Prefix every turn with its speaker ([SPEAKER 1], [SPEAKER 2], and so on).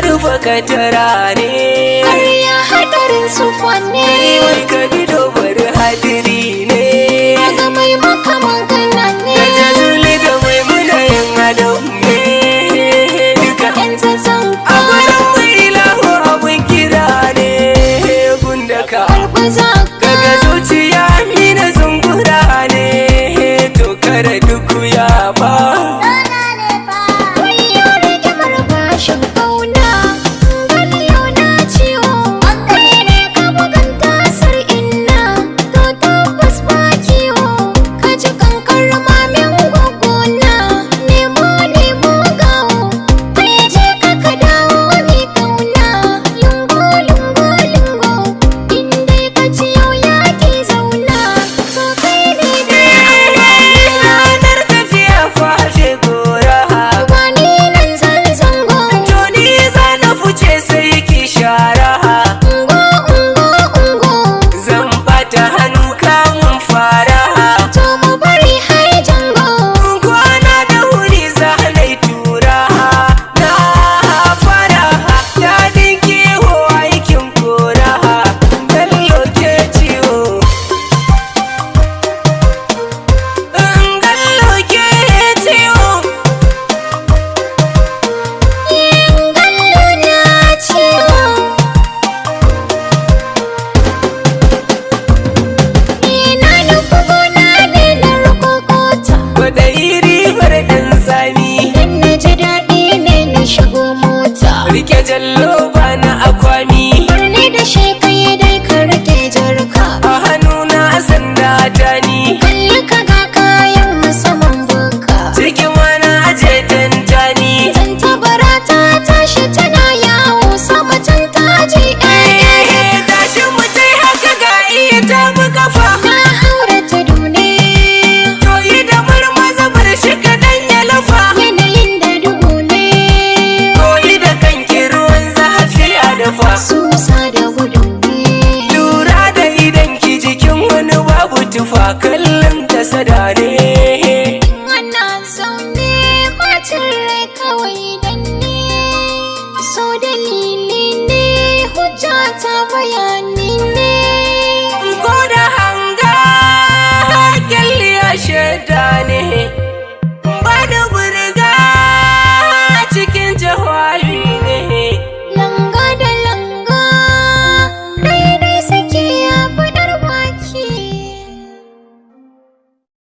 [SPEAKER 1] rufe katara ne.
[SPEAKER 2] Ƙarya hadarin su kwanne.
[SPEAKER 1] Wai ka gido bari hadiri ne.
[SPEAKER 2] Daga mai maka magana ne.
[SPEAKER 1] Da jazuli da mai muna yin adam ne. Duka
[SPEAKER 2] Yan zazan
[SPEAKER 1] a gurin mai ilahu abin kira ne. Gundaka
[SPEAKER 2] karɓi
[SPEAKER 1] kaga zuciya mina zungura ne. To kare duk ya ba.
[SPEAKER 2] Wayo rigimar bashin ƙauna. Galiyo na ciwo. Kai ne ka bugan tasar inna. To tabbas ba kiwo. Ka ji kankar mamin gwaggona. Nemo gawo. Kai je ka dawo mi ƙauna. Lungo. In dai ka ci yau yaƙi zauna. To kai ne da
[SPEAKER 1] Ranar tafiya fashe gora.
[SPEAKER 2] wani nan zan zango.
[SPEAKER 1] To ni za na fice sai ki shara.
[SPEAKER 2] Ungo.
[SPEAKER 1] Zan bata hannu kamun fara.
[SPEAKER 2] To mu bari har jango.
[SPEAKER 1] Kwana da wuri za na yi tura. Na fara daɗin kiwo aikin kora. Gallo ke ciwo. Gallo ke ciwo.
[SPEAKER 2] Gallo na ciwo. Na nufi gona ne na rukukota.
[SPEAKER 1] Kwaɗayi ribar ɗan sami.
[SPEAKER 2] Dan na ji daɗi ne na shigo mota.
[SPEAKER 1] Rike jallo ba na akwami.
[SPEAKER 2] Birni da shekai dai ka rike jarka.
[SPEAKER 1] A hannuna sanda ta ni.
[SPEAKER 2] Kalli ka ga kayan musamman buka.
[SPEAKER 1] Cikin wani aje tantani.
[SPEAKER 2] Tantabara ta tashi tana yawo sama can ta je ɗaya.
[SPEAKER 1] Tashi mutai haka ga iya ta mu kafa.
[SPEAKER 2] Na haura ta dune.
[SPEAKER 1] To yi da marmaza bar shi kaɗan ya lafa.
[SPEAKER 2] Yanayin da duhu ne.
[SPEAKER 1] To yi da kanki ruwan zafi a dafa.
[SPEAKER 2] Susa da gudu ne.
[SPEAKER 1] Lura da idan ki jikin wani babu tufa kallon ta sada ne.